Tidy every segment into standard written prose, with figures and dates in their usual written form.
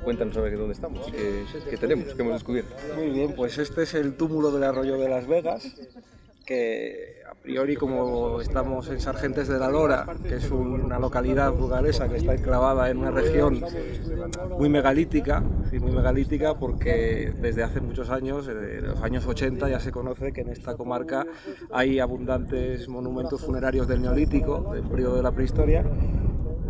Cuéntanos sobre dónde estamos, qué tenemos, qué hemos descubierto. Muy bien, pues este es el túmulo del Arroyo de Las Vegas, que a priori, como estamos en Sargentes de la Lora, que es una localidad burgalesa que está enclavada en una región muy megalítica, sí, muy megalítica porque desde hace muchos años, desde los años 80, ya se conoce que en esta comarca hay abundantes monumentos funerarios del Neolítico, del periodo de la prehistoria.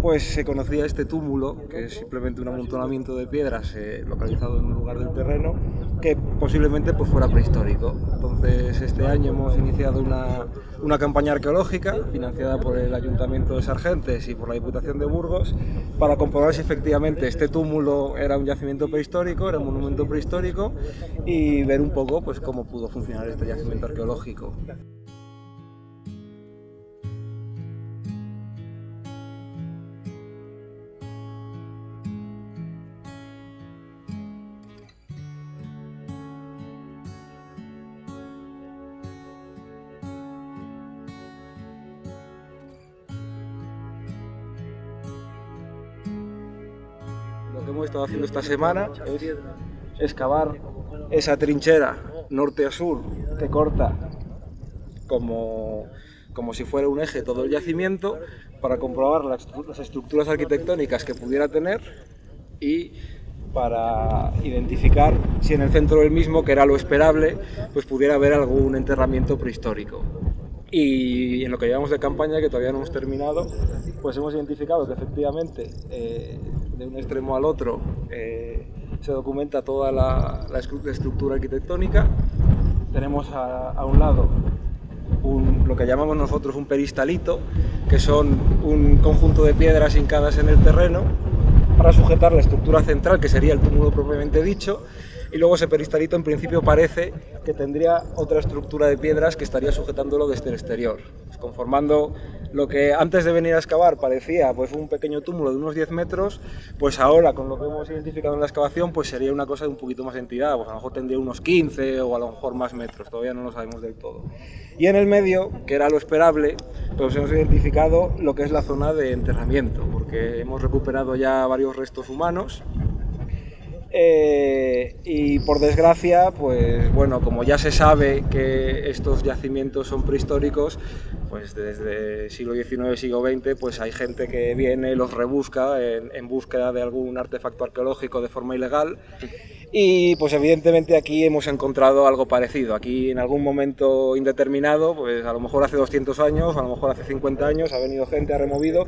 Pues se conocía este túmulo, que es simplemente un amontonamiento de piedras localizado en un lugar del terreno, que posiblemente pues, fuera prehistórico. Entonces este año hemos iniciado una campaña arqueológica financiada por el Ayuntamiento de Sargentes y por la Diputación de Burgos para comprobar si efectivamente este túmulo era un yacimiento prehistórico, era un monumento prehistórico y ver un poco pues, cómo pudo funcionar este yacimiento arqueológico. Lo que hemos estado haciendo esta semana es excavar esa trinchera norte a sur que corta como si fuera un eje todo el yacimiento para comprobar las estructuras arquitectónicas que pudiera tener y para identificar si en el centro del mismo, que era lo esperable, pues pudiera haber algún enterramiento prehistórico. Y en lo que llevamos de campaña, que todavía no hemos terminado, pues hemos identificado que efectivamente de un extremo al otro se documenta toda la estructura arquitectónica. Tenemos a un lado lo que llamamos nosotros un peristalito, que son un conjunto de piedras hincadas en el terreno para sujetar la estructura central, que sería el túmulo propiamente dicho, y luego ese peristalito en principio parece que tendría otra estructura de piedras que estaría sujetándolo desde el exterior, conformando lo que antes de venir a excavar parecía pues un pequeño túmulo de unos 10 metros, pues ahora con lo que hemos identificado en la excavación pues sería una cosa de un poquito más de entidad, pues a lo mejor tendría unos 15 o a lo mejor más metros, todavía no lo sabemos del todo. Y en el medio, que era lo esperable, pues hemos identificado lo que es la zona de enterramiento, porque hemos recuperado ya varios restos humanos. Y por desgracia, pues bueno, como ya se sabe que estos yacimientos son prehistóricos, pues desde siglo XIX, siglo XX, pues hay gente que viene, los rebusca en búsqueda de algún artefacto arqueológico de forma ilegal. Y pues evidentemente aquí hemos encontrado algo parecido. Aquí en algún momento indeterminado, pues a lo mejor hace 200 años, a lo mejor hace 50 años, ha venido gente, ha removido,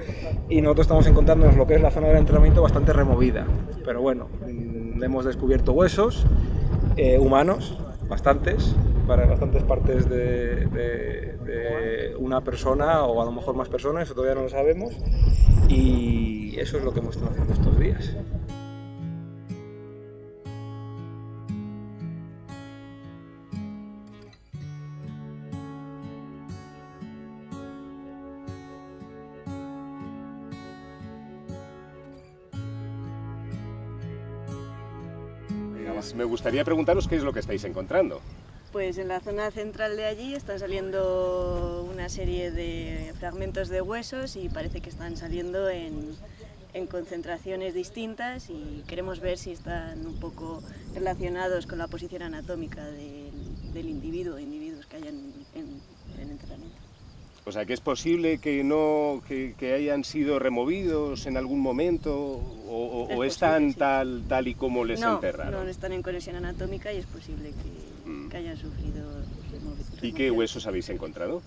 y nosotros estamos encontrándonos lo que es la zona del entrenamiento bastante removida. Pero bueno, hemos descubierto huesos humanos, bastantes partes de una persona o a lo mejor más personas, eso todavía no lo sabemos, y eso es lo que hemos estado haciendo estos días. Me gustaría preguntaros qué es lo que estáis encontrando. Pues en la zona central de allí están saliendo una serie de fragmentos de huesos y parece que están saliendo en concentraciones distintas y queremos ver si están un poco relacionados con la posición anatómica del individuo, individuos que hayan en el enterramiento. O sea, que es posible que hayan sido removidos en algún momento o están sí. tal y como les enterraron. No están en conexión anatómica y es posible que hayan sufrido remoción. ¿Y qué huesos habéis encontrado?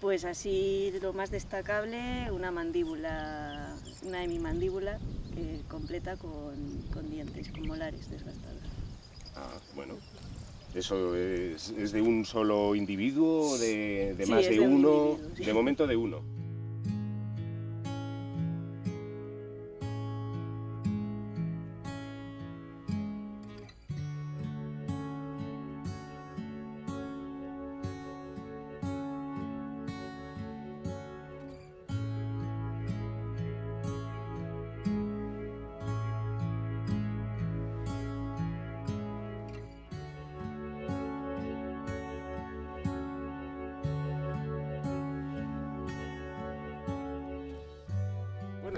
Pues así lo más destacable, una mandíbula, una hemimandíbula completa con dientes, con molares desgastados. Ah, bueno. ¿Eso es de un solo individuo, de sí, más de uno? Individuo, sí. De momento de uno.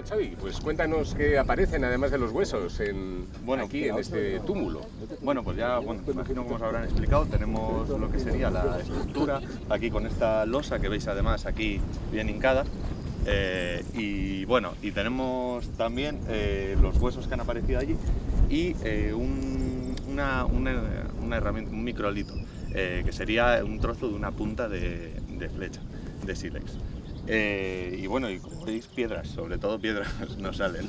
Xavi, pues cuéntanos qué aparecen además de los huesos aquí en este túmulo. Bueno, pues ya, me imagino como os habrán explicado, tenemos lo que sería la estructura, aquí con esta losa que veis además aquí bien hincada. Y tenemos también los huesos que han aparecido allí y una herramienta, un microlito, que sería un trozo de una punta de flecha, de sílex. Y como veis, piedras, sobre todo piedras nos salen.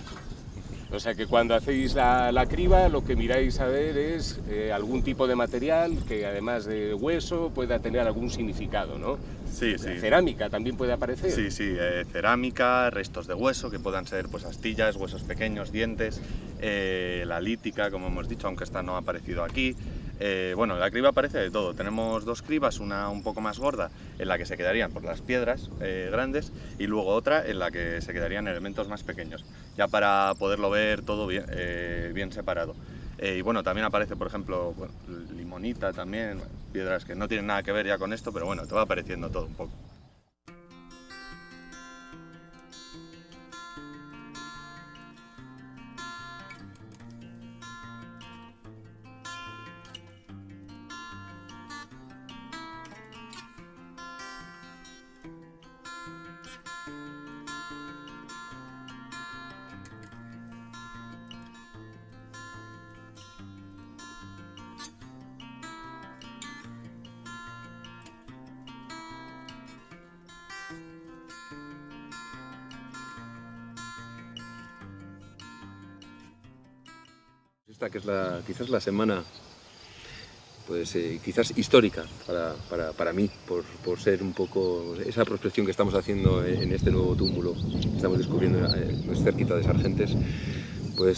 O sea que cuando hacéis la criba lo que miráis a ver es algún tipo de material que además de hueso pueda tener algún significado, ¿no? Sí, sí. Cerámica también puede aparecer. Sí, sí, cerámica, restos de hueso que puedan ser pues astillas, huesos pequeños, dientes, la lítica, como hemos dicho, aunque esta no ha aparecido aquí. La criba aparece de todo. Tenemos dos cribas, una un poco más gorda en la que se quedarían por las piedras grandes y luego otra en la que se quedarían elementos más pequeños, ya para poderlo ver todo bien separado. También aparece, por ejemplo, limonita también, piedras que no tienen nada que ver ya con esto, pero bueno, te va apareciendo todo un poco. Esta que es quizás la semana quizás histórica para mí, por ser un poco esa prospección que estamos haciendo en este nuevo túmulo que estamos descubriendo cerquita de Sargentes,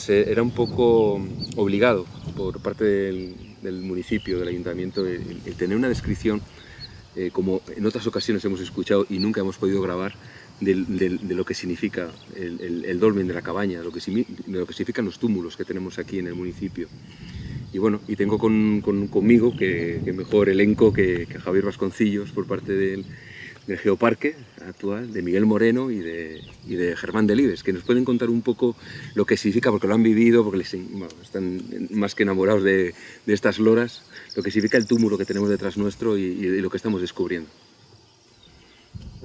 era un poco obligado por parte del municipio, del ayuntamiento, el tener una descripción, como en otras ocasiones hemos escuchado y nunca hemos podido grabar, de lo que significa el dolmen de la cabaña, de lo que significan los túmulos que tenemos aquí en el municipio. Y tengo conmigo que mejor elenco que Javier Vasconcillos por parte del Geoparque actual, de Miguel Moreno y de Germán Delibes, que nos pueden contar un poco lo que significa, porque lo han vivido, porque están más que enamorados de estas loras, lo que significa el túmulo que tenemos detrás nuestro y lo que estamos descubriendo.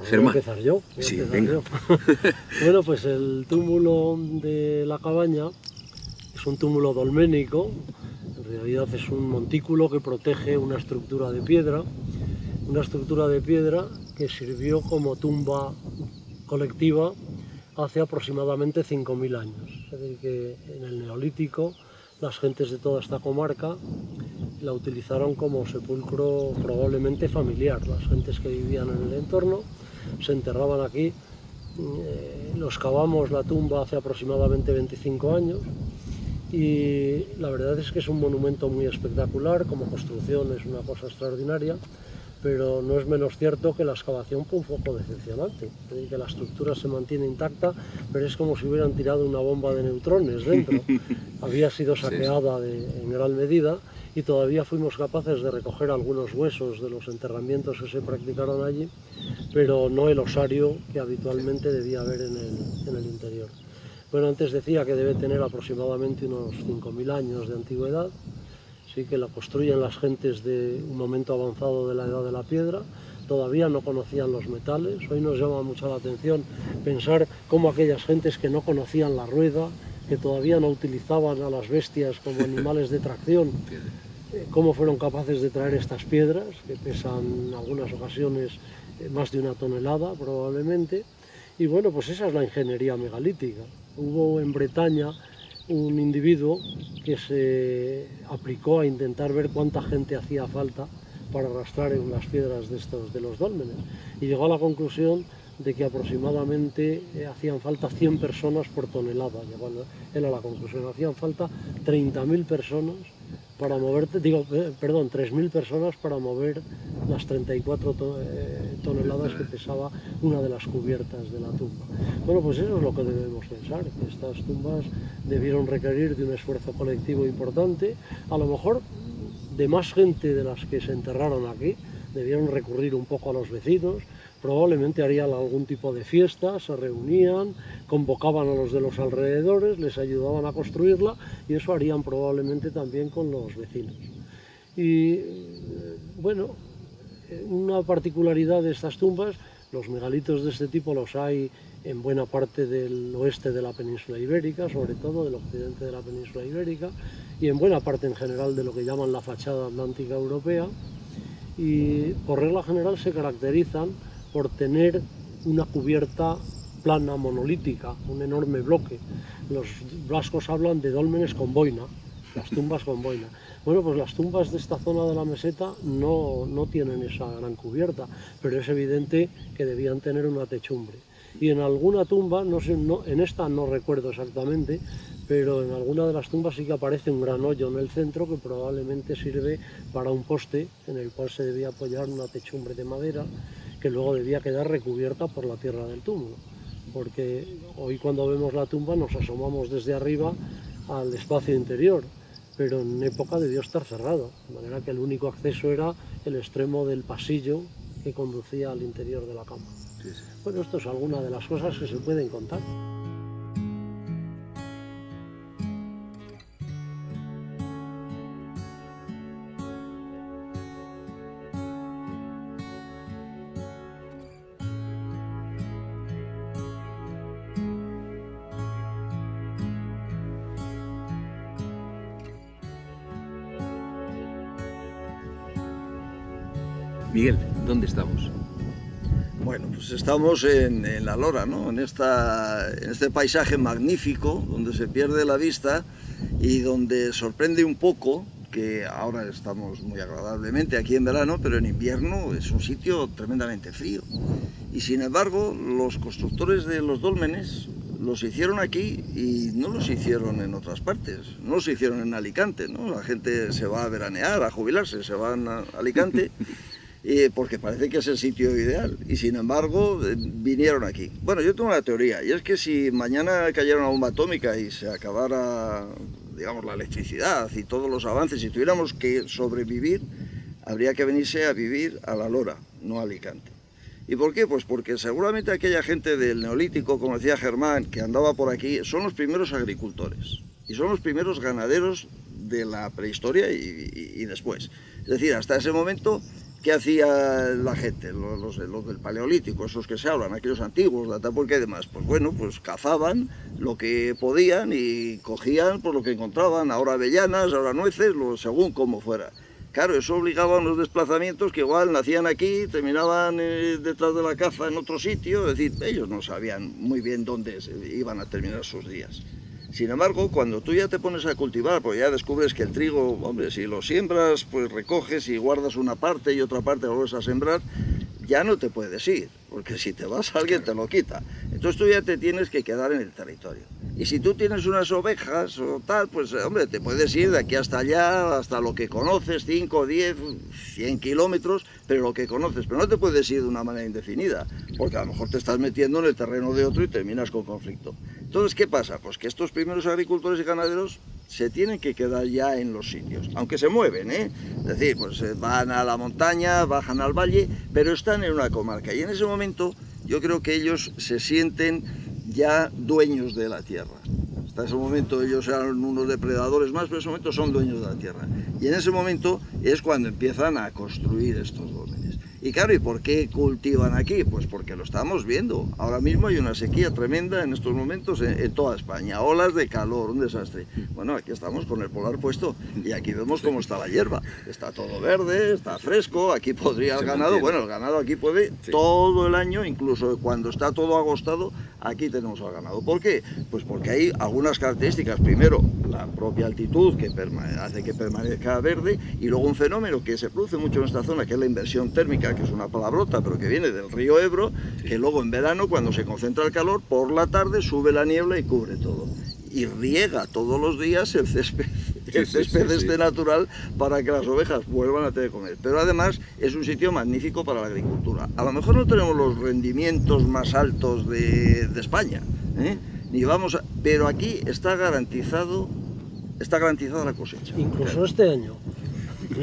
Germán. ¿Voy a empezar yo? Sí, venga. Bueno, pues el túmulo de la cabaña es un túmulo dolménico. En realidad es un montículo que protege una estructura de piedra que sirvió como tumba colectiva hace aproximadamente 5.000 años. Es decir, que en el Neolítico las gentes de toda esta comarca la utilizaron como sepulcro probablemente familiar. Las gentes que vivían en el entorno se enterraban aquí. Los cavamos la tumba hace aproximadamente 25 años y la verdad es que es un monumento muy espectacular, como construcción es una cosa extraordinaria, pero no es menos cierto que la excavación fue un poco decepcionante. Es decir, que la estructura se mantiene intacta, pero es como si hubieran tirado una bomba de neutrones dentro. Había sido saqueada en gran medida y todavía fuimos capaces de recoger algunos huesos de los enterramientos que se practicaron allí, pero no el osario que habitualmente debía haber en el interior. Bueno, antes decía que debe tener aproximadamente unos 5.000 años de antigüedad. Sí, que la construyen las gentes de un momento avanzado de la edad de la piedra, todavía no conocían los metales. Hoy nos llama mucho la atención pensar cómo aquellas gentes que no conocían la rueda, que todavía no utilizaban a las bestias como animales de tracción, cómo fueron capaces de traer estas piedras, que pesan en algunas ocasiones más de 1 tonelada probablemente. Y bueno, pues esa es la ingeniería megalítica. Hubo en Bretaña un individuo que se aplicó a intentar ver cuánta gente hacía falta para arrastrar en las piedras de los dólmenes y llegó a la conclusión de que aproximadamente hacían falta 100 personas por tonelada. Llegó él a la conclusión, hacían falta 30.000 personas para mover, 3.000 personas para mover las 34 toneladas que pesaba una de las cubiertas de la tumba. Bueno, pues eso es lo que debemos pensar, que estas tumbas debieron requerir de un esfuerzo colectivo importante, a lo mejor de más gente de las que se enterraron aquí, debieron recurrir un poco a los vecinos, probablemente harían algún tipo de fiesta, se reunían, convocaban a los de los alrededores, les ayudaban a construirla y eso harían probablemente también con los vecinos. Y bueno, una particularidad de estas tumbas, los megalitos de este tipo los hay en buena parte del oeste de la península ibérica, sobre todo del occidente de la península ibérica, y en buena parte en general de lo que llaman la fachada atlántica europea, y por regla general se caracterizan por tener una cubierta plana, monolítica, un enorme bloque. Los vascos hablan de dólmenes con boina, las tumbas con boina. Bueno, pues las tumbas de esta zona de la meseta no tienen esa gran cubierta, pero es evidente que debían tener una techumbre. Y en alguna tumba, en esta no recuerdo exactamente, pero en alguna de las tumbas sí que aparece un gran hoyo en el centro que probablemente sirve para un poste en el cual se debía apoyar una techumbre de madera que luego debía quedar recubierta por la tierra del túmulo. Porque hoy cuando vemos la tumba nos asomamos desde arriba al espacio interior, pero en época debió estar cerrado, de manera que el único acceso era el extremo del pasillo que conducía al interior de la cama. Sí, sí. Bueno, esto es alguna de las cosas que se pueden contar. Miguel, ¿dónde estamos? Bueno, pues estamos en La Lora, ¿no? En este paisaje magnífico, donde se pierde la vista y donde sorprende un poco, que ahora estamos muy agradablemente aquí en verano, pero en invierno es un sitio tremendamente frío. Y sin embargo, los constructores de los dólmenes los hicieron aquí y no los hicieron en otras partes, no los hicieron en Alicante, ¿no? La gente se va a veranear, a jubilarse, se van a Alicante, porque parece que es el sitio ideal, y sin embargo vinieron aquí. Bueno, yo tengo una teoría, y es que si mañana cayera una bomba atómica y se acabara, digamos, la electricidad y todos los avances, y tuviéramos que sobrevivir, habría que venirse a vivir a La Lora, no a Alicante. ¿Y por qué? Pues porque seguramente aquella gente del Neolítico, como decía Germán, que andaba por aquí, son los primeros agricultores y son los primeros ganaderos de la prehistoria y después. Es decir, hasta ese momento, ¿qué hacía la gente? Los del Paleolítico, esos que se hablan, aquellos antiguos, de Atapuerca y demás. Pues bueno, pues cazaban lo que podían y cogían por lo que encontraban, ahora avellanas, ahora nueces, según como fuera. Claro, eso obligaba a unos desplazamientos que igual nacían aquí, terminaban detrás de la caza en otro sitio, es decir, ellos no sabían muy bien dónde iban a terminar sus días. Sin embargo, cuando tú ya te pones a cultivar, pues ya descubres que el trigo, hombre, si lo siembras, pues recoges y guardas una parte y otra parte la vuelves a sembrar, ya no te puedes ir, porque si te vas alguien te lo quita. Entonces tú ya te tienes que quedar en el territorio. Y si tú tienes unas ovejas o tal, pues hombre, te puedes ir de aquí hasta allá, hasta lo que conoces, 5, 10, 100 kilómetros, pero lo que conoces. Pero no te puedes ir de una manera indefinida, porque a lo mejor te estás metiendo en el terreno de otro y terminas con conflicto. Entonces, ¿qué pasa? Pues que estos primeros agricultores y ganaderos se tienen que quedar ya en los sitios, aunque se mueven, ¿eh? Es decir, pues van a la montaña, bajan al valle, pero están en una comarca. Y en ese momento yo creo que ellos se sienten ya dueños de la tierra. Hasta ese momento ellos eran unos depredadores más, pero en ese momento son dueños de la tierra. Y en ese momento es cuando empiezan a construir estos dólmenes. Y claro, ¿y por qué cultivan aquí? Pues porque lo estamos viendo. Ahora mismo hay una sequía tremenda en estos momentos en toda España. Olas de calor, un desastre. Bueno, aquí estamos con el polar puesto y aquí vemos cómo está la hierba. Está todo verde, está fresco, aquí podría el ganado, bueno, el ganado aquí puede todo el año, incluso cuando está todo agostado, aquí tenemos al ganado. ¿Por qué? Pues porque hay algunas características. Primero, la propia altitud que hace que permanezca verde, y luego un fenómeno que se produce mucho en esta zona, que es la inversión térmica, que es una palabrota, pero que viene del río Ebro, que luego en verano, cuando se concentra el calor, por la tarde sube la niebla y cubre todo. Y riega todos los días el césped, este natural, para que las ovejas vuelvan a tener que comer. Pero además es un sitio magnífico para la agricultura. A lo mejor no tenemos los rendimientos más altos de España, ni pero aquí está garantizada la cosecha. Incluso este año.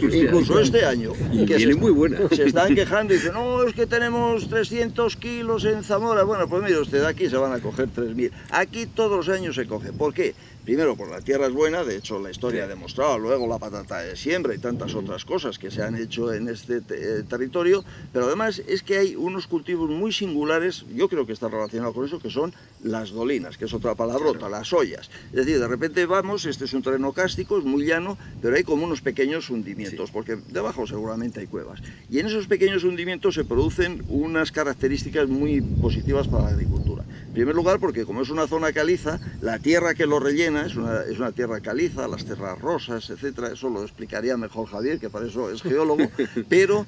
incluso este año. Y que viene muy buena. Se están quejando y dicen, no, es que tenemos 300 kilos en Zamora. Bueno, pues mire usted, aquí se van a coger 3.000. Aquí todos los años se coge. ¿Por qué? Primero, porque la tierra es buena, de hecho la historia ha demostrado, luego la patata de siembra y tantas otras cosas que se han hecho en este territorio, pero además es que hay unos cultivos muy singulares, yo creo que está relacionado con eso, que son las dolinas, que es otra palabrota, las ollas. Es decir, de repente vamos, este es un terreno cástico, es muy llano, pero hay como unos pequeños hundimientos, porque debajo seguramente hay cuevas. Y en esos pequeños hundimientos se producen unas características muy positivas para la agricultura. En primer lugar, porque como es una zona caliza, la tierra que lo rellena es una tierra caliza, las tierras rosas, etcétera. Eso lo explicaría mejor Javier, que para eso es geólogo, pero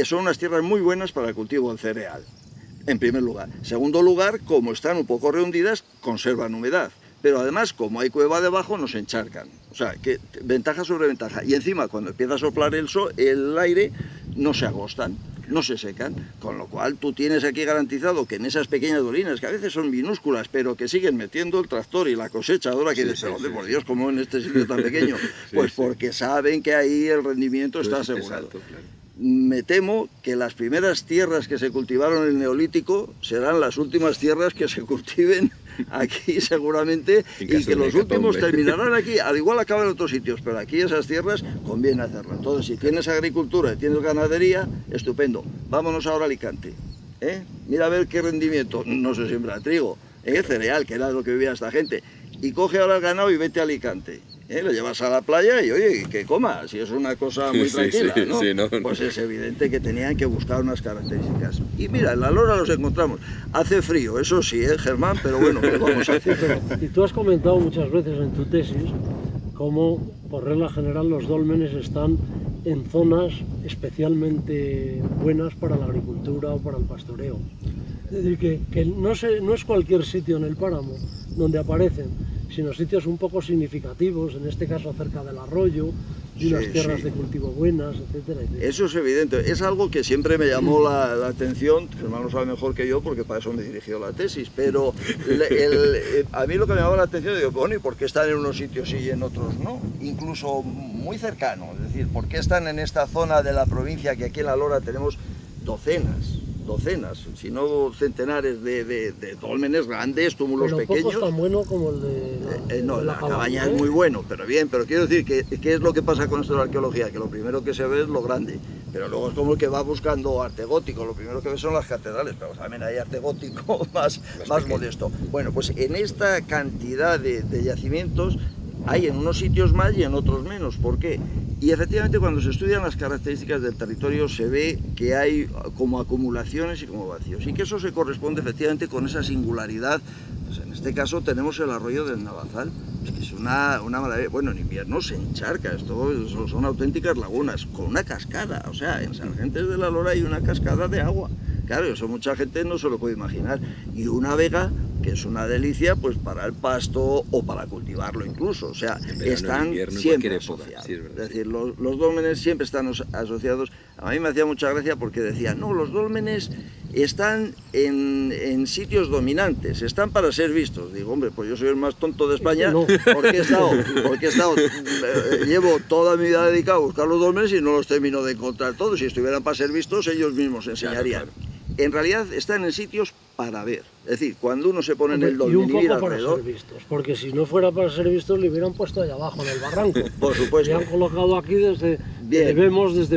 son unas tierras muy buenas para el cultivo del cereal, en primer lugar. Segundo lugar, como están un poco rehundidas, conservan humedad. Pero además, como hay cueva debajo, no se encharcan. O sea, que ventaja sobre ventaja. Y encima, cuando empieza a soplar el aire, no se agostan, no se secan, con lo cual tú tienes aquí garantizado que en esas pequeñas dolinas, que a veces son minúsculas, pero que siguen metiendo el tractor y la cosechadora, que dice, por Dios, ¿cómo en este sitio tan pequeño? Pues porque saben que ahí el rendimiento está asegurado. Exacto, claro. Me temo que las primeras tierras que se cultivaron en el Neolítico serán las últimas tierras que se cultiven aquí seguramente, y que los últimos terminarán aquí. Al igual acaban en otros sitios, pero aquí esas tierras conviene hacerlas. Entonces, si tienes agricultura y tienes ganadería, estupendo. Vámonos ahora a Alicante. Mira a ver qué rendimiento. No se siembra trigo, cereal, que era lo que vivía esta gente. Y coge ahora el ganado y vete a Alicante. Lo llevas a la playa y oye, que coma, si es una cosa muy tranquila, ¿no? Sí, no. Pues es evidente que tenían que buscar unas características. Y mira, en la lora los encontramos. Hace frío, eso sí, Germán, pero bueno, ¿qué vamos a hacer? Y tú has comentado muchas veces en tu tesis cómo, por regla general, los dólmenes están en zonas especialmente buenas para la agricultura o para el pastoreo. Es decir, que no es cualquier sitio en el páramo donde aparecen, sino sitios un poco significativos, en este caso cerca del arroyo, y unas tierras de cultivo buenas, etcétera, etcétera. Eso es evidente, es algo que siempre me llamó la atención, Germán lo sabe mejor que yo porque para eso me dirigió la tesis, pero a mí lo que me llamaba la atención, digo, bueno, ¿y por qué están en unos sitios sí y en otros no? Incluso muy cercano, es decir, ¿por qué están en esta zona de la provincia que aquí en La Lora tenemos docenas, si no centenares de dólmenes grandes, túmulos pequeños? Poco es tan bueno como el de no, la cabaña es muy bueno, pero quiero decir que ¿qué es lo que pasa con esto de la arqueología? Que lo primero que se ve es lo grande, pero luego es como el que va buscando arte gótico, lo primero que ve son las catedrales, pero también hay arte gótico más modesto. Bueno, pues en esta cantidad de yacimientos hay en unos sitios más y en otros menos. ¿Por qué? Y efectivamente cuando se estudian las características del territorio se ve que hay como acumulaciones y como vacíos, y que eso se corresponde efectivamente con esa singularidad. Pues en este caso tenemos el arroyo del Navazal, que es una maravilla. Bueno, en invierno se encharca, esto son auténticas lagunas, con una cascada, o sea, en Sargentes de la Lora hay una cascada de agua. Claro, eso mucha gente no se lo puede imaginar. Y una vega, que es una delicia, pues para el pasto o para cultivarlo incluso. O sea, están siempre asociados. Sí, es decir, los dólmenes siempre están asociados. A mí me hacía mucha gracia porque decían, no, los dólmenes están en sitios dominantes, están para ser vistos. Digo, hombre, pues yo soy el más tonto de España, no. porque he estado llevo toda mi vida dedicado a buscar los dólmenes y no los termino de encontrar todos. Si estuvieran para ser vistos, ellos mismos enseñarían. Claro. En realidad están en sitios para ver. Es decir, cuando uno se pone en el dolmen y mira alrededor... para ser vistos, porque si no fuera para ser vistos, le hubieran puesto allá abajo, en el barranco. Por supuesto. Le han colocado aquí desde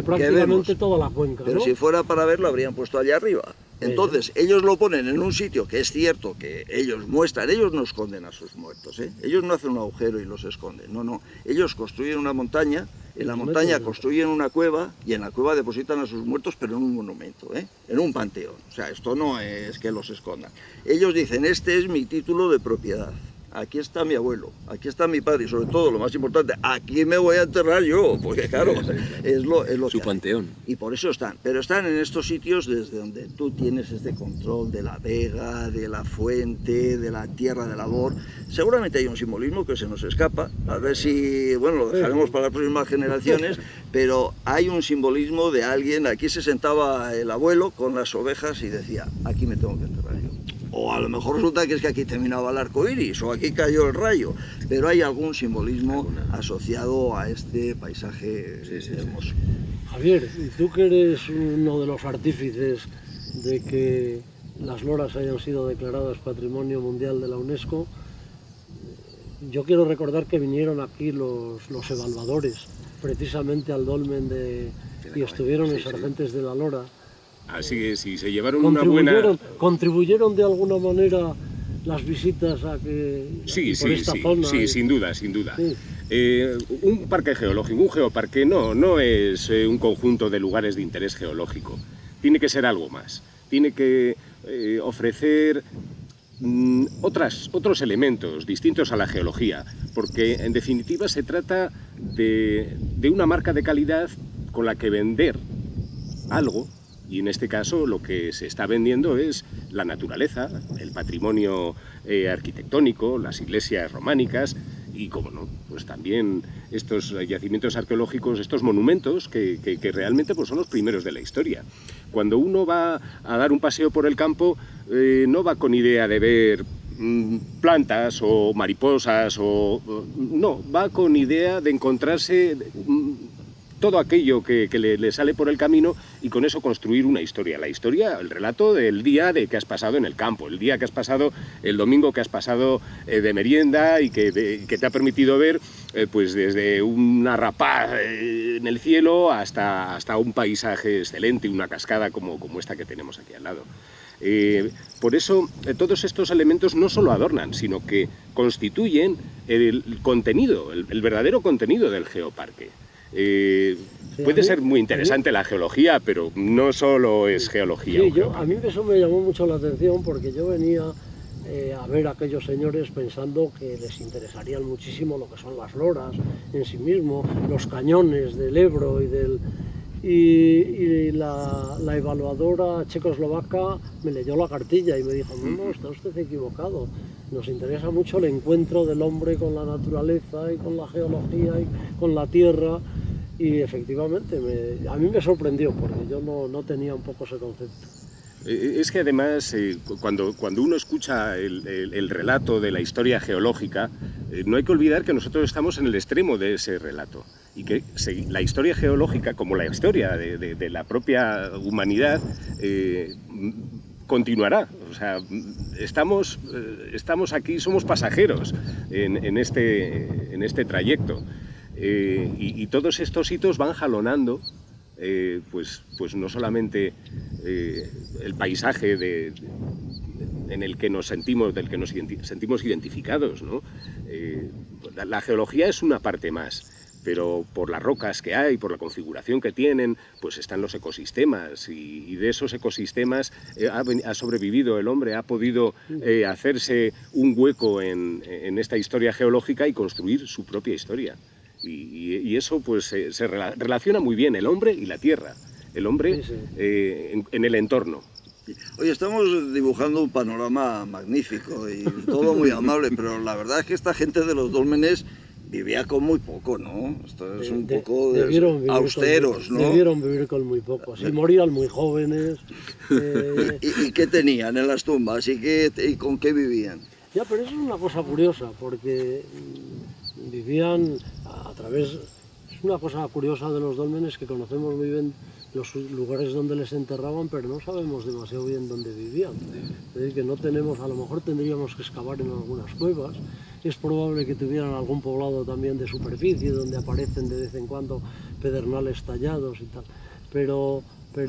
prácticamente toda la cuenca, pero ¿no? Si fuera para ver, lo habrían puesto allá arriba. Entonces, ellos lo ponen en un sitio que es cierto que ellos muestran, ellos no esconden a sus muertos, ellos no hacen un agujero y los esconden, no, ellos construyen una montaña, en la montaña construyen una cueva y en la cueva depositan a sus muertos, pero en un monumento, en un panteón. O sea, esto no es que los escondan. Ellos dicen, este es mi título de propiedad. Aquí está mi abuelo, aquí está mi padre y sobre todo, lo más importante, aquí me voy a enterrar yo, porque claro, es lo su panteón. Y por eso están, pero están en estos sitios desde donde tú tienes este control de la vega, de la fuente, de la tierra de labor. Seguramente hay un simbolismo que se nos escapa, a ver si, bueno, lo dejaremos para las próximas generaciones, pero hay un simbolismo de alguien, aquí se sentaba el abuelo con las ovejas y decía, aquí me tengo que enterrar yo. O a lo mejor resulta que es que aquí terminaba el arco iris, o aquí cayó el rayo, pero hay algún simbolismo asociado a este paisaje hermoso. Javier, y tú que eres uno de los artífices de que las loras hayan sido declaradas Patrimonio Mundial de la UNESCO, yo quiero recordar que vinieron aquí los evaluadores, precisamente al dolmen y estuvieron en Sargentes de la Lora. Así es, y se llevaron una buena... ¿Contribuyeron de alguna manera las visitas a que Sí, por esta zona? Sí, sin duda, sin duda. Sí. Un parque geológico, un geoparque no es un conjunto de lugares de interés geológico. Tiene que ser algo más. Tiene que ofrecer otros elementos distintos a la geología, porque en definitiva se trata de una marca de calidad con la que vender algo. Y en este caso lo que se está vendiendo es la naturaleza, el patrimonio arquitectónico, las iglesias románicas y, como no, pues también estos yacimientos arqueológicos, estos monumentos que realmente pues son los primeros de la historia. Cuando uno va a dar un paseo por el campo, no va con idea de ver plantas o mariposas, no, va con idea de encontrarse todo aquello que le sale por el camino y con eso construir una historia. La historia, el relato del día que has pasado en el campo, el día que has pasado, el domingo que has pasado de merienda y que te ha permitido ver pues desde una rapaz en el cielo hasta un paisaje excelente, una cascada como esta que tenemos aquí al lado. Por eso todos estos elementos no solo adornan, sino que constituyen el contenido, el verdadero contenido del geoparque. Puede ser muy interesante la geología, pero no solo es geología. Sí, a mí eso me llamó mucho la atención porque yo venía a ver a aquellos señores pensando que les interesarían muchísimo lo que son las loras en sí mismo, los cañones del Ebro y la evaluadora checoslovaca me leyó la cartilla y me dijo: no, está usted equivocado, nos interesa mucho el encuentro del hombre con la naturaleza y con la geología y con la tierra. Y efectivamente a mí me sorprendió porque yo no tenía un poco ese concepto. Es que además cuando uno escucha el relato de la historia geológica, no hay que olvidar que nosotros estamos en el extremo de ese relato y que la historia geológica, como la historia de la propia humanidad, continuará. O sea, estamos aquí, somos pasajeros en este trayecto. Y todos estos hitos van jalonando pues no solamente el paisaje en el que nos sentimos, del que nos sentimos identificados, ¿no? La geología es una parte más, pero por las rocas que hay, por la configuración que tienen, pues están los ecosistemas y de esos ecosistemas ha sobrevivido el hombre, ha podido hacerse un hueco en esta historia geológica y construir su propia historia. Y eso pues se relaciona muy bien el hombre y la tierra, el hombre en el entorno. Oye, estamos dibujando un panorama magnífico y todo muy amable, pero la verdad es que esta gente de los dólmenes vivía con muy poco, ¿no? Esto es un poco austeros, ¿no? Debieron vivir con muy poco, y morían muy jóvenes. ¿Y qué tenían en las tumbas? ¿Y con qué vivían? Ya, pero eso es una cosa curiosa, porque vivían a través... Es una cosa curiosa de los dólmenes que conocemos muy bien los lugares donde les enterraban, pero no sabemos demasiado bien dónde vivían. Es decir, que no tenemos, a lo mejor tendríamos que excavar en algunas cuevas. Es probable que tuvieran algún poblado también de superficie, donde aparecen de vez en cuando pedernales tallados y tal. Pero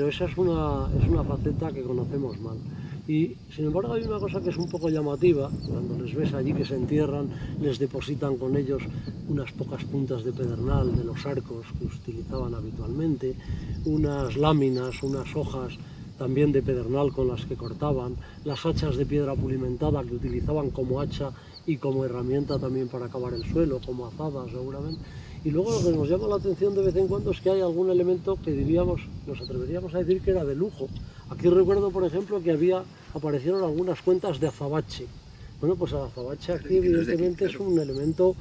esa es una faceta que conocemos mal. Y sin embargo hay una cosa que es un poco llamativa: cuando les ves allí que se entierran, les depositan con ellos unas pocas puntas de pedernal de los arcos que utilizaban habitualmente, unas láminas, unas hojas también de pedernal con las que cortaban, las hachas de piedra pulimentada que utilizaban como hacha y como herramienta también para cavar el suelo, como azadas seguramente. Y luego lo que nos llama la atención de vez en cuando es que hay algún elemento que nos atreveríamos a decir que era de lujo. Aquí recuerdo, por ejemplo, que aparecieron algunas cuentas de azabache. Bueno, pues el azabache aquí evidentemente es un elemento,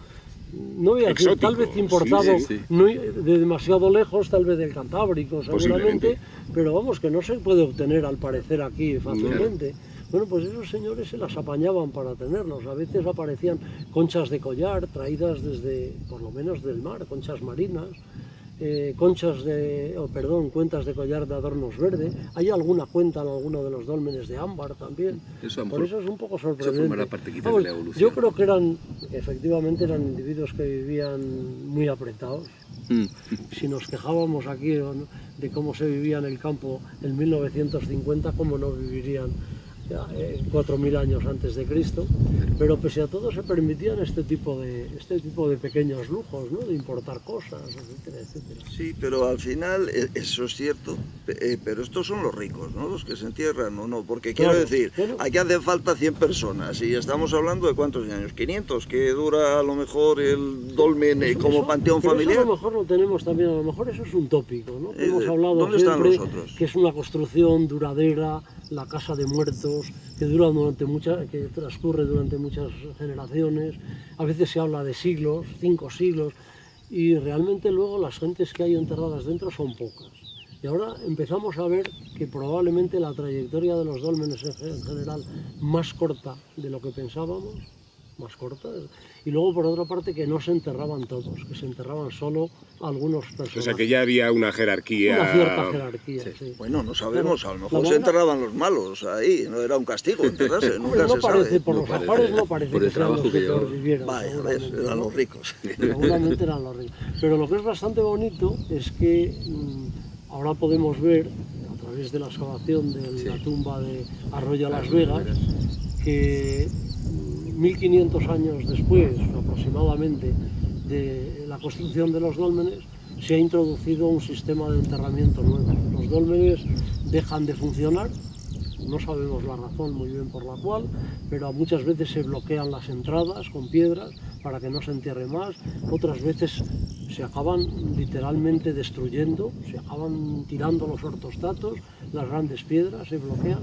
no voy a decir, tal vez importado no de demasiado lejos, tal vez del Cantábrico seguramente, pero vamos, que no se puede obtener al parecer aquí fácilmente. Bueno, pues esos señores se las apañaban para tenerlos. A veces aparecían conchas de collar traídas desde, por lo menos del mar, conchas marinas, cuentas de collar de adornos verde. Hay alguna cuenta en alguno de los dólmenes de ámbar también. Por eso es un poco sorprendente. Eso formará parte quizás de la evolución. Yo creo que efectivamente eran individuos que vivían muy apretados. Si nos quejábamos aquí de cómo se vivía en el campo en 1950, cómo no vivirían 4.000 años antes de Cristo, pero pese a todo se permitían este tipo de pequeños lujos, ¿no? De importar cosas, etcétera, etcétera. Sí, pero al final eso es cierto, pero estos son los ricos, ¿no? Los que se entierran, ¿o no? Porque quiero decir, aquí hacen falta 100 personas y estamos hablando de ¿cuántos años? 500, que dura a lo mejor el dolmen como panteón familiar. Eso a lo mejor lo tenemos también, a lo mejor eso es un tópico, ¿no? Hemos hablado ¿dónde siempre están los otros? Que es una construcción duradera, la casa de muertos, que transcurre durante muchas generaciones. A veces se habla de siglos, 5 siglos, y realmente luego las gentes que hay enterradas dentro son pocas. Y ahora empezamos a ver que probablemente la trayectoria de los dólmenes en general más corta de lo que pensábamos, más corta, y luego por otra parte que no se enterraban todos, que se enterraban solo algunos personajes. O sea que ya había una jerarquía. Una cierta jerarquía, sí. Bueno, no sabemos, a lo mejor se enterraban los malos ahí, no era un castigo enterrarse, nunca se sabe. Por los afares no parece que sean los que peor vivieron. Vaya, eran los ricos. Seguramente eran los ricos. Pero lo que es bastante bonito es que ahora podemos ver, a través de la excavación de la tumba de Arroyo Las Vegas, que 1500 años después, aproximadamente, de la construcción de los dólmenes, se ha introducido un sistema de enterramiento nuevo. Los dólmenes dejan de funcionar, no sabemos la razón muy bien por la cual, pero muchas veces se bloquean las entradas con piedras para que no se entierre más, otras veces se acaban literalmente destruyendo, se acaban tirando los ortostatos, las grandes piedras se bloquean,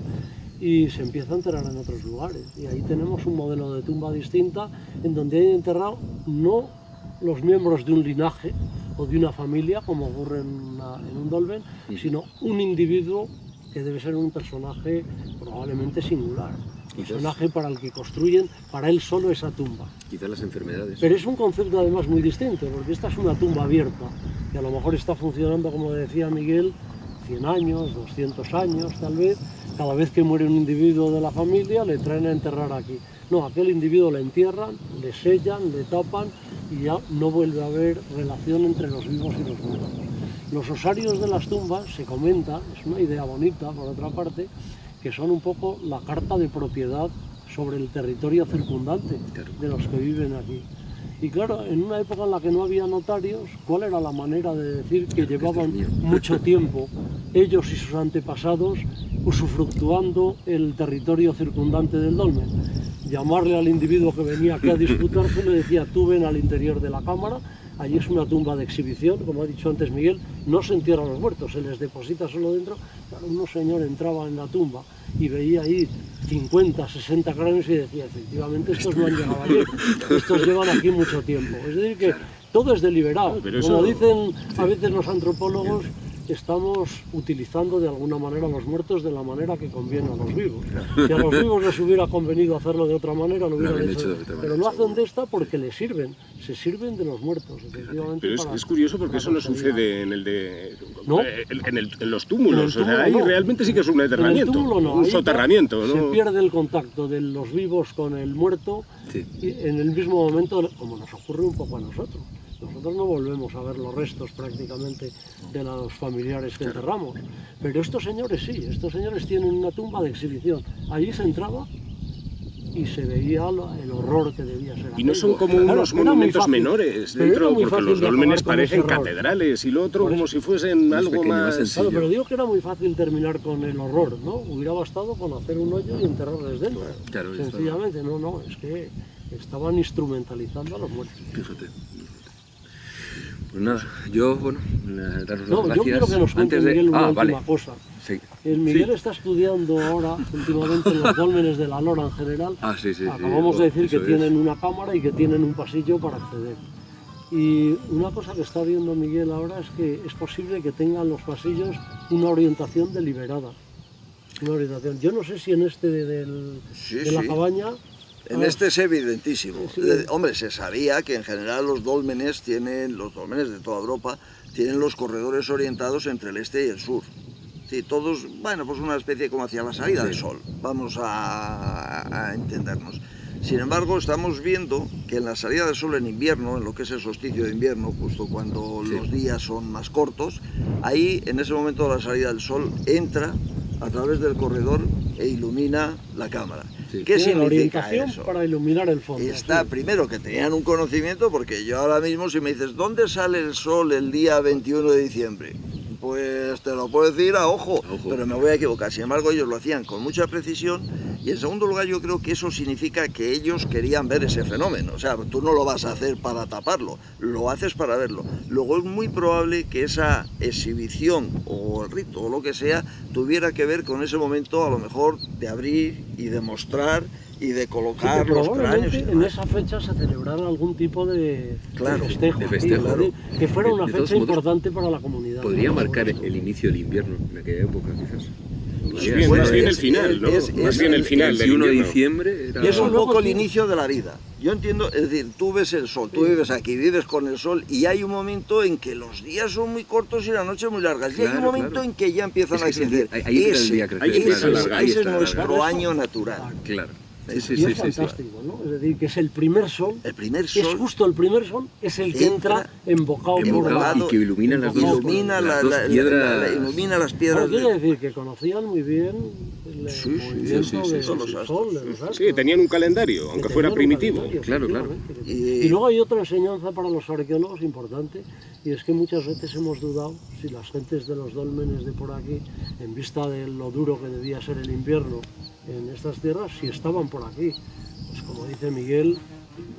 y se empieza a enterrar en otros lugares. Y ahí tenemos un modelo de tumba distinta en donde hay enterrado no los miembros de un linaje o de una familia, como ocurre en un dolmen, sino un individuo que debe ser un personaje probablemente singular. Personaje para el que construyen para él solo esa tumba. Quizás las enfermedades. Pero es un concepto además muy distinto, porque esta es una tumba abierta, que a lo mejor está funcionando, como decía Miguel, 100 años, 200 años tal vez. Cada vez que muere un individuo de la familia le traen a enterrar aquí. No, aquel individuo le entierran, le sellan, le tapan y ya no vuelve a haber relación entre los vivos y los muertos. Los osarios de las tumbas, se comenta, es una idea bonita por otra parte, que son un poco la carta de propiedad sobre el territorio circundante de los que viven aquí. Y claro, en una época en la que no había notarios, ¿cuál era la manera de decir que llevaban mucho tiempo ellos y sus antepasados usufructuando el territorio circundante del dolmen? Llamarle al individuo que venía aquí a disputarse, le decía, tú ven al interior de la cámara, allí es una tumba de exhibición, como ha dicho antes Miguel, no se entierran los muertos, se les deposita solo dentro. Claro, un señor entraba en la tumba y veía ahí 50, 60 cráneos y decía, efectivamente, estos no han llegado ayer, estos llevan aquí mucho tiempo. Es decir, que todo es deliberado. Como dicen a veces los antropólogos, estamos utilizando de alguna manera a los muertos de la manera que conviene a los vivos. Si a los vivos les hubiera convenido hacerlo de otra manera, lo hubieran hecho. Pero lo hacen de esta porque les sirven, se sirven de los muertos. Efectivamente. Pero es curioso porque eso no sucede en en los túmulos. O sea, ahí realmente sí que es un enterramiento, un soterramiento. ¿No? Se pierde el contacto de los vivos con el muerto y en el mismo momento, como nos ocurre un poco a nosotros. Nosotros no volvemos a ver los restos prácticamente de los familiares que enterramos. Pero estos señores sí, estos señores tienen una tumba de exhibición. Allí se entraba y se veía el horror que debía ser. Y no son como unos monumentos menores dentro, porque los dólmenes parecen catedrales y lo otro como si fuesen algo más... Claro, pero digo que era muy fácil terminar con el horror, ¿no? Hubiera bastado con hacer un hoyo y enterrarles dentro. Claro, sencillamente, no, es que estaban instrumentalizando a los muertos. Fíjate. Pues nada, yo, daros las gracias. Yo quiero que nos cuente Miguel una última cosa. Sí. El Miguel está estudiando ahora, últimamente, los dólmenes de la Lora en general. Acabamos de decir que tienen una cámara y que tienen un pasillo para acceder. Y una cosa que está viendo Miguel ahora es que es posible que tengan los pasillos una orientación deliberada. Una orientación. Yo no sé si en este de la cabaña... En este es evidentísimo. Sí. Hombre, se sabía que en general los dólmenes de toda Europa, tienen los corredores orientados entre el este y el sur. Sí, todos, bueno, pues una especie como hacia la salida del sol, vamos a entendernos. Sin embargo, estamos viendo que en la salida del sol en invierno, en lo que es el solsticio de invierno, justo cuando los días son más cortos, ahí, en ese momento de la salida del sol, entra a través del corredor e ilumina la cámara. Sí. ¿Qué significa orientación eso? Para iluminar el fondo. Está, primero, que tenían un conocimiento, porque yo ahora mismo si me dices, ¿dónde sale el sol el día 21 de diciembre? Pues te lo puedo decir a ojo, pero me voy a equivocar. Sin embargo, ellos lo hacían con mucha precisión y en segundo lugar yo creo que eso significa que ellos querían ver ese fenómeno. O sea, tú no lo vas a hacer para taparlo, lo haces para verlo. Luego es muy probable que esa exhibición o el rito o lo que sea tuviera que ver con ese momento a lo mejor de abrir y de mostrar y de colocar los cráneos. En esa fecha se celebrara algún tipo de festejo, claro. Que fuera una De fecha todos modos, importante para la comunidad. Podría marcar el inicio del invierno en aquella época, quizás. Más bien el final, ¿no? Más bien el final del 21 de invierno. diciembre. Y es un poco el inicio de la vida. Yo entiendo, es decir, tú ves el sol, tú vives aquí, vives con el sol y hay un momento en que los días son muy cortos y las noches muy largas. Y hay un momento en que ya empiezan a crecer. Ese es nuestro año natural. Claro. Y es fantástico, ¿no? Es decir, que es el primer sol. El primer sol. Es justo el primer sol, es el que entra embocado por la... Y que ilumina las dos piedras. Ilumina las piedras. Quiere decir que conocían muy bien el movimiento del sol. Sí, tenían un calendario, aunque fuera primitivo. Claro. Y luego hay otra enseñanza para los arqueólogos importante, y es que muchas veces hemos dudado si las gentes de los dólmenes de por aquí, en vista de lo duro que debía ser el invierno en estas tierras, si estaban por aquí. Pues como dice Miguel,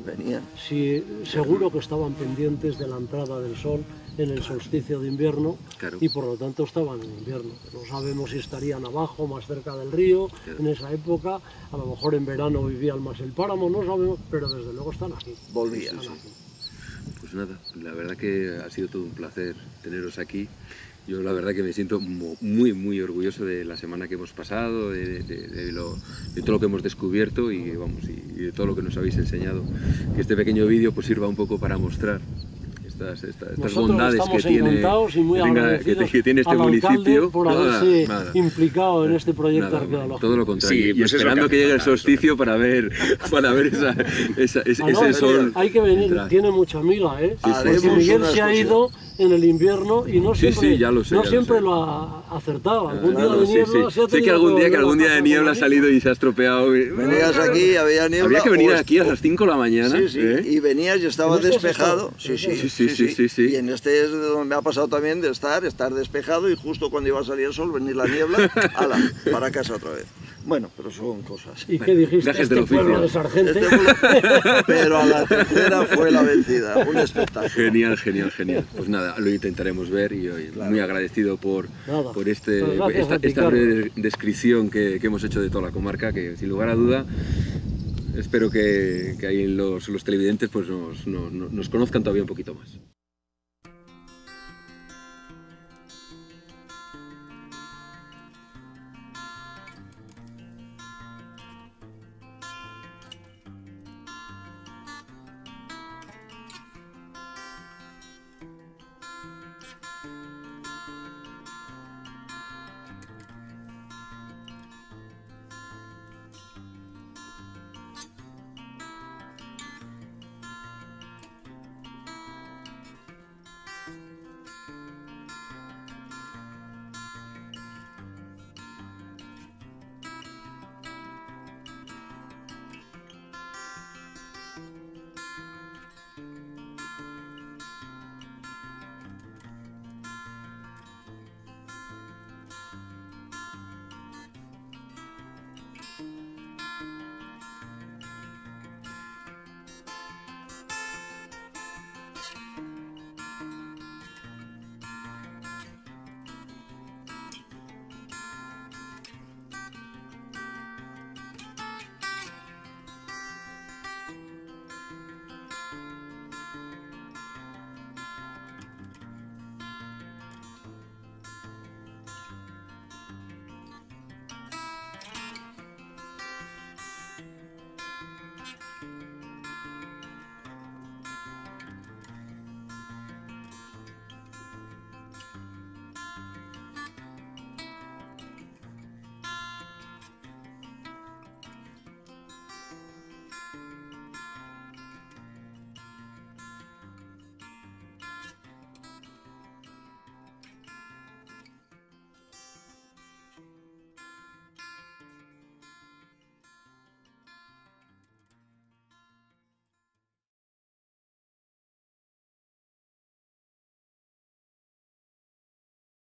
venían. Sí, seguro que estaban pendientes de la entrada del sol en el solsticio de invierno, y por lo tanto estaban en invierno. No sabemos si estarían abajo, más cerca del río, en esa época, a lo mejor en verano vivían más el páramo, no sabemos, pero desde luego están aquí. Volvían. Pues nada, la verdad que ha sido todo un placer teneros aquí. Yo la verdad que me siento muy orgulloso de la semana que hemos pasado, de todo lo que hemos descubierto y de todo lo que nos habéis enseñado. Que este pequeño vídeo pues sirva un poco para mostrar estas bondades que tiene este municipio por haberse implicado en este proyecto arqueológico. Todo lo contrario, y esperando que llegue el solsticio para ver ese sol. Hay que venir, tiene mucha amiga, porque Miguel se ha ido en el invierno y no siempre lo ha acertado. Algún día de niebla se ha tenido. Sé que algún día de niebla ha salido y se ha estropeado. Venías aquí, había niebla. Había que venir aquí a las 5 de la mañana. Y venías y estaba despejado. Sí. Y en este es donde me ha pasado también de estar despejado y justo cuando iba a salir el sol, venir la niebla, para casa otra vez. Bueno, pero son cosas. ¿Y qué dijiste? Pueblo de Sargente. Pero a la tercera fue la vencida. Un espectáculo. Genial. Pues nada, lo intentaremos ver y hoy muy agradecido por esta breve descripción que hemos hecho de toda la comarca, que sin lugar a duda espero que ahí los televidentes pues nos conozcan todavía un poquito más.